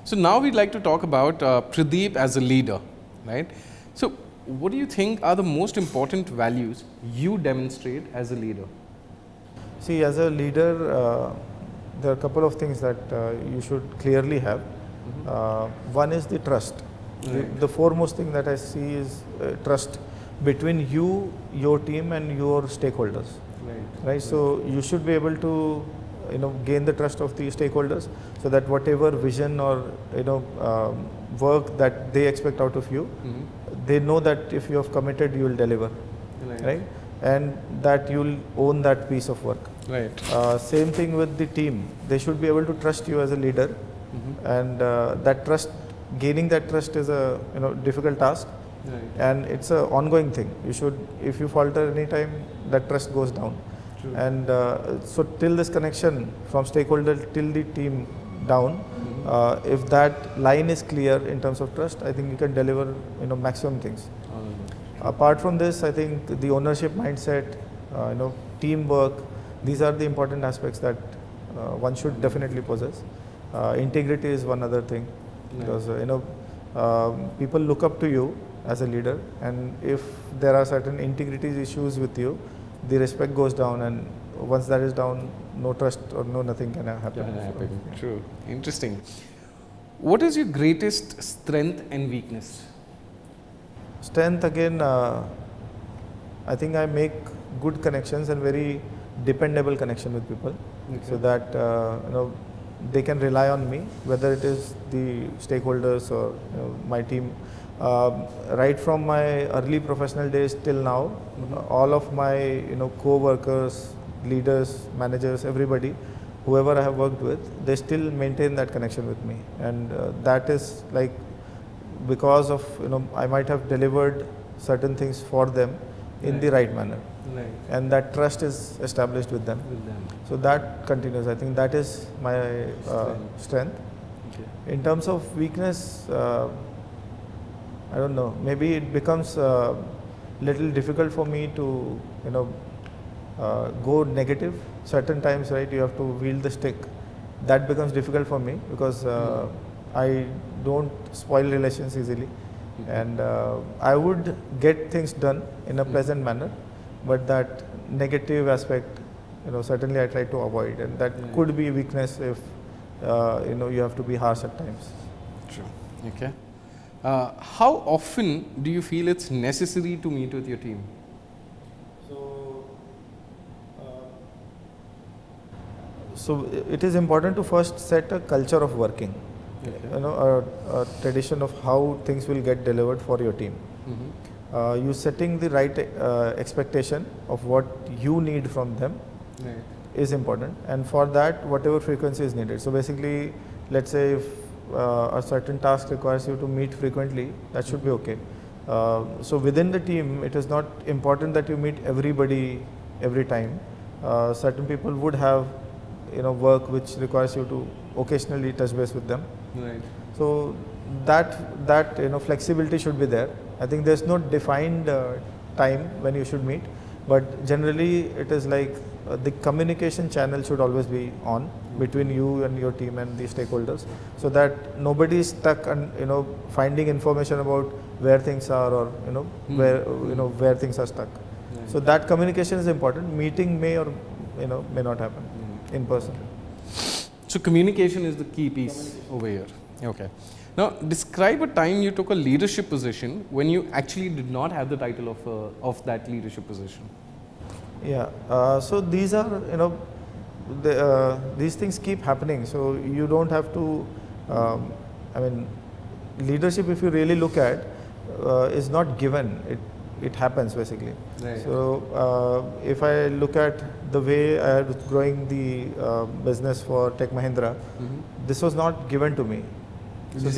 So now we'd like to talk about Pradeep as a leader, right? So what do you think are the most important values you demonstrate as a leader? See, as a leader, there are a couple of things that you should clearly have. One is the trust. Right. The foremost thing that I see is trust between you, your team, and your stakeholders. Right. So you should be able to, gain the trust of the stakeholders, so that whatever vision or work that they expect out of you, they know that if you have committed, you will deliver. Right. And that you'll own that piece of work. Right. Same thing with the team. They should be able to trust you as a leader, and that trust, gaining that trust is a difficult task, and it's an ongoing thing. You should, if you falter any time, that trust goes down. True. And so till this connection from stakeholder till the team down, if that line is clear in terms of trust, I think you can deliver maximum things. Apart from this, I think the ownership mindset, teamwork, these are the important aspects that one should definitely possess. Integrity is one other thing, because people look up to you as a leader, and if there are certain integrity issues with you, the respect goes down, and once that is down, no trust or no nothing can happen. True. Interesting. What is your greatest strength and weakness? Strength, again, I think I make good connections and very dependable connection with people, so that they can rely on me, whether it is the stakeholders or my team. Right from my early professional days till now, all of my co-workers, leaders, managers, everybody, whoever I have worked with, they still maintain that connection with me, and that is like because of I might have delivered certain things for them in the right manner, and that trust is established with them. So that continues. I think that is my strength. In terms of weakness, I don't know, maybe it becomes little difficult for me to go negative certain times, right? You have to wield the stick. That becomes difficult for me, because I don't spoil relations easily, and I would get things done in a pleasant manner, but that negative aspect, certainly I try to avoid, and that could be weakness if you have to be harsh at times. True. Okay. How often do you feel it's necessary to meet with your team? So it is important to first set a culture of working, a tradition of how things will get delivered for your team. You setting the right expectation of what you need from them is important, and for that, whatever frequency is needed. So basically, let's say if a certain task requires you to meet frequently, that should be okay. So within the team, it is not important that you meet everybody every time. Certain people would have work which requires you to occasionally touch base with them. So that flexibility should be there. I think there's no defined time when you should meet, but generally it is like the communication channel should always be on between you and your team and the stakeholders, so that nobody is stuck and finding information about where things are, or where things are stuck. So that communication is important. Meeting may or may not happen in person. So communication is the key piece over here. Okay. Now describe a time you took a leadership position when you actually did not have the title of that leadership position. Yeah. So these are these things keep happening. So you don't have to. I mean, leadership, if you really look at, is not given. It happens basically. So if I look at the way I was growing the business for Tech Mahindra, this was not given to me. So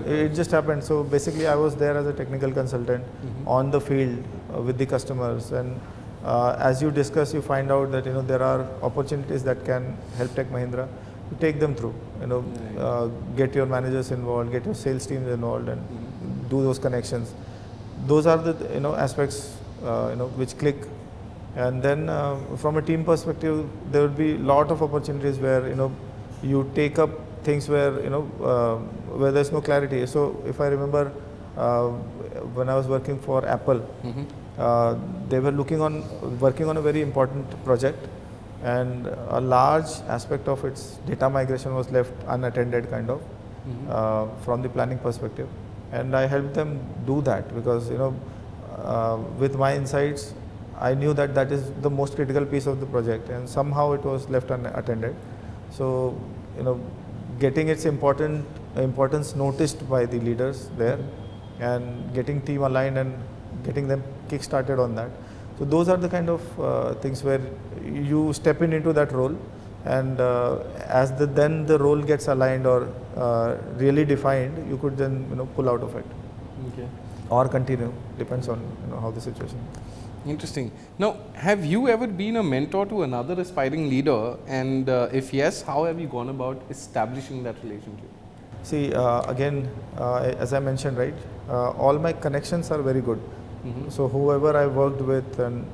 it just happened. So basically, I was there as a technical consultant on the field with the customers, and as you discuss, you find out that there are opportunities that can help Tech Mahindra. You take them through. Get your managers involved, get your sales teams involved, and do those connections. Those are the aspects which click, and then from a team perspective, there would be a lot of opportunities where you take up things where where there's no clarity. So if I remember when I was working for Apple, they were working on a very important project, and a large aspect of its data migration was left unattended, kind of, from the planning perspective. And I helped them do that because with my insights, I knew that that is the most critical piece of the project, and somehow it was left unattended. So getting its importance noticed by the leaders there, and getting team aligned and getting them kick-started on that. So those are the kind of things where you step into that role, and as then the role gets aligned or really defined, you could then pull out of it. Okay. Or continue, depends on how the situation. Interesting. Now, have you ever been a mentor to another aspiring leader, and if yes, how have you gone about establishing that relationship? See, again, as I mentioned, right, all my connections are very good. So whoever I worked with, and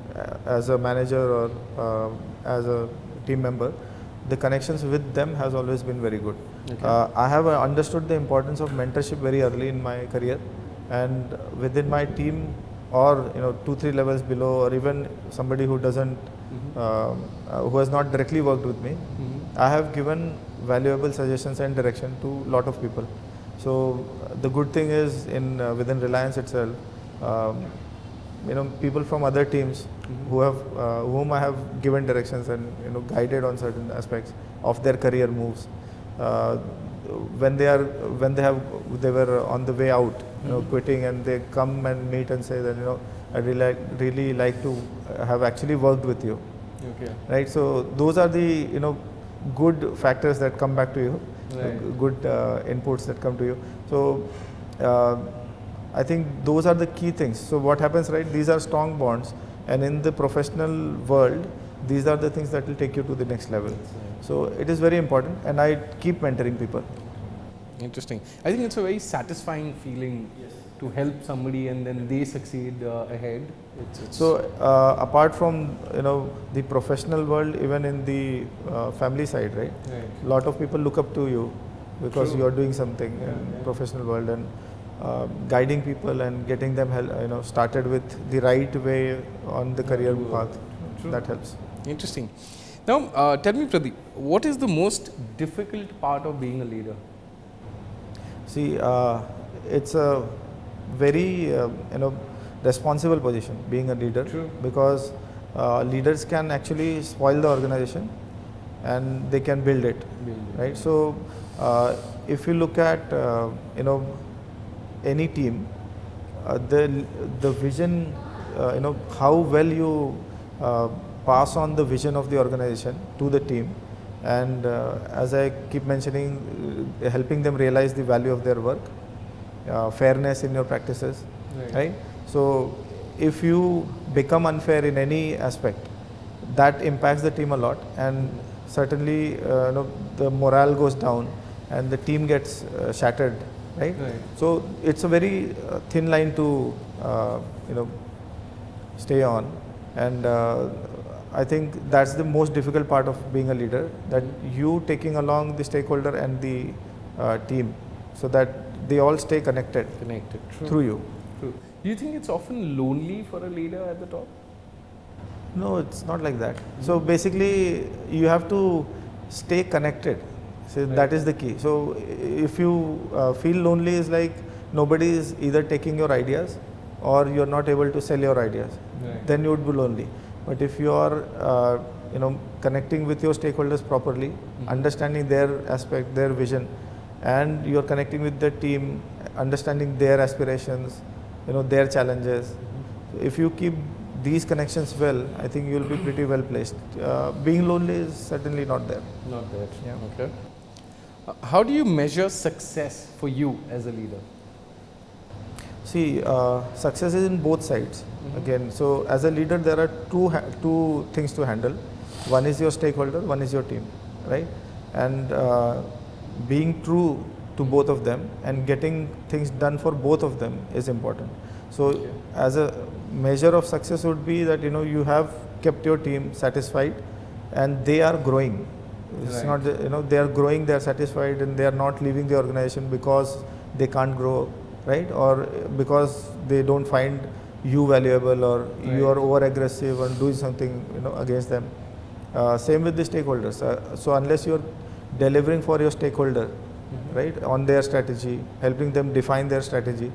as a manager or as a team member, the connections with them has always been very good. Okay. I have understood the importance of mentorship very early in my career, and within my team, or 2-3 levels below, or even somebody who doesn't who has not directly worked with me, I have given valuable suggestions and direction to a lot of people. So the good thing is within Reliance itself, people from other teams whom I have given directions and guided on certain aspects of their career moves. When they were on the way out, quitting, and they come and meet and say that I really like to have actually worked with you. Okay. Right. So those are the good factors that come back to you, Right. good inputs that come to you. So I think those are the key things. So what happens, right? These are strong bonds, and in the professional world, these are the things that will take you to the next level. So it is very important, and I keep mentoring people. Interesting. I think it's a very satisfying feeling to help somebody and then they succeed ahead. So apart from the professional world, even in the family side, right? A lot of people look up to you because True. you are doing something in professional world, and guiding people and getting them started with the right way on the career path. True. That helps. Interesting. Now, tell me, Pradeep, what is the most difficult part of being a leader? See, it's a very responsible position, being a leader. True. Because leaders can actually spoil the organization, and they can build it. Right. So if you look at any team, the vision, how well you pass on the vision of the organization to the team, and as I keep mentioning, helping them realize the value of their work, fairness in your practices, right? So if you become unfair in any aspect, that impacts the team a lot, and certainly the morale goes down and the team gets shattered, right? So it's a very thin line to stay on, and I think that's the most difficult part of being a leader, that you taking along the stakeholder and the team, so that they all stay connected True. through you. True. Do you think it's often lonely for a leader at the top? No, it's not like that. So basically, you have to stay connected. So that is the key. So if you feel lonely, is like nobody is either taking your ideas or you're not able to sell your ideas. Then you would be lonely. But if you are connecting with your stakeholders properly, understanding their aspect, their vision, and you're connecting with the team, understanding their aspirations, their challenges. So if you keep these connections well, I think you'll be pretty well placed. Being lonely is certainly not there. Not there. Yeah. Okay. How do you measure success for you as a leader? See, success is in both sides. Again, so as a leader, there are two things to handle. One is your stakeholder, one is your team, right? And being true to both of them and getting things done for both of them is important. So as a measure of success would be that you have kept your team satisfied and they are growing, It's Right. not that, they are growing, they are satisfied, and they are not leaving the organization because they can't grow, right? Or because they don't find you valuable, or you Right. are over aggressive and doing something against them. Same with the stakeholders. So unless you're delivering for your stakeholder, right, on their strategy, helping them define their strategy,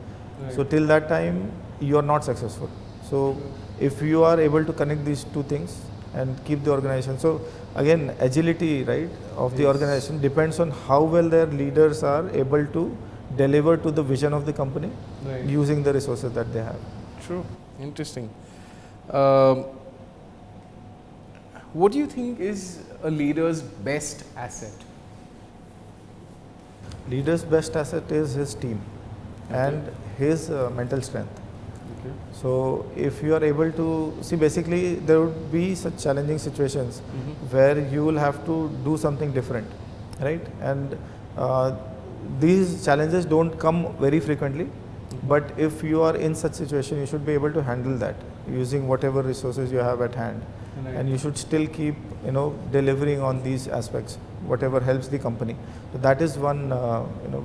so till that time you are not successful. So if you are able to connect these two things and keep the organization, so again agility, right, of the Yes. organization depends on how well their leaders are able to deliver to the vision of the company Right. using the resources that they have. True. Interesting. Um, what do you think is a leader's best asset? Leader's best asset is his team and his mental strength. Okay. So if you are able to see, basically there would be such challenging situations where you will have to do something different, right? And these challenges don't come very frequently, but if you are in such situation, you should be able to handle that using whatever resources you have at hand, and you should still keep delivering on these aspects, whatever helps the company. So that is one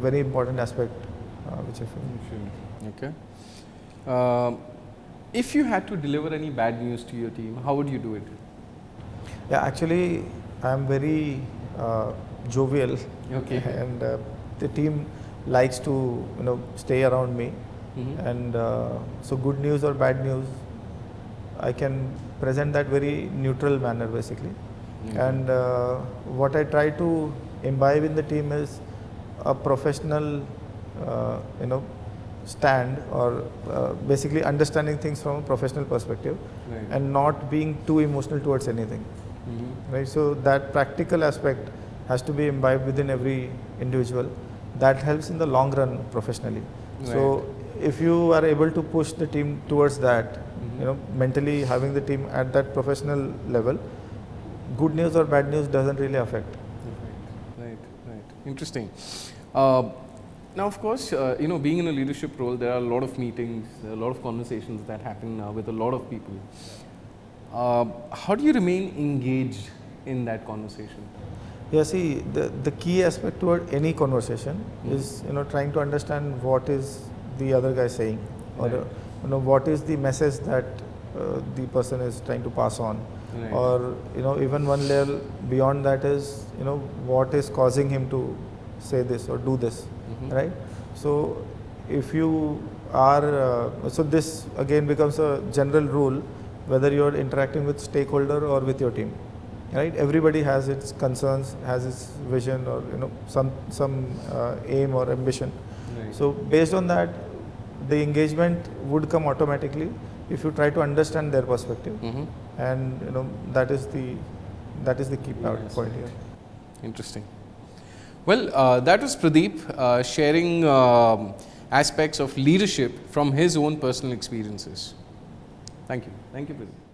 very important aspect which I feel. Okay. If you had to deliver any bad news to your team, how would you do it? Yeah, actually, I am very jovial, Okay. and the team likes to stay around me, and so good news or bad news, I can present that very neutral manner basically. And what I try to imbibe in the team is a professional, stand, or basically understanding things from a professional perspective, Right. and not being too emotional towards anything. Right, so that practical aspect has to be imbibed within every individual. That helps in the long run professionally. So if you are able to push the team towards that, mentally having the team at that professional level, good news or bad news doesn't really affect. Right. Interesting. Now, of course, being in a leadership role, there are a lot of meetings, there are a lot of conversations that happen with a lot of people. How do you remain engaged in that conversation? Yeah, see, the key aspect toward any conversation is trying to understand what is the other guy saying, or Right. What is the message that the person is trying to pass on, Right. or even one layer beyond that is what is causing him to say this or do this, right? So if you are so this again becomes a general rule, whether you are interacting with stakeholder or with your team, right? Everybody has its concerns, has its vision, or some aim or ambition. Right. So based on that, the engagement would come automatically if you try to understand their perspective, and that is the key point here. Interesting. Well, that was Pradeep sharing aspects of leadership from his own personal experiences. Thank you. Thank you, Pradeep.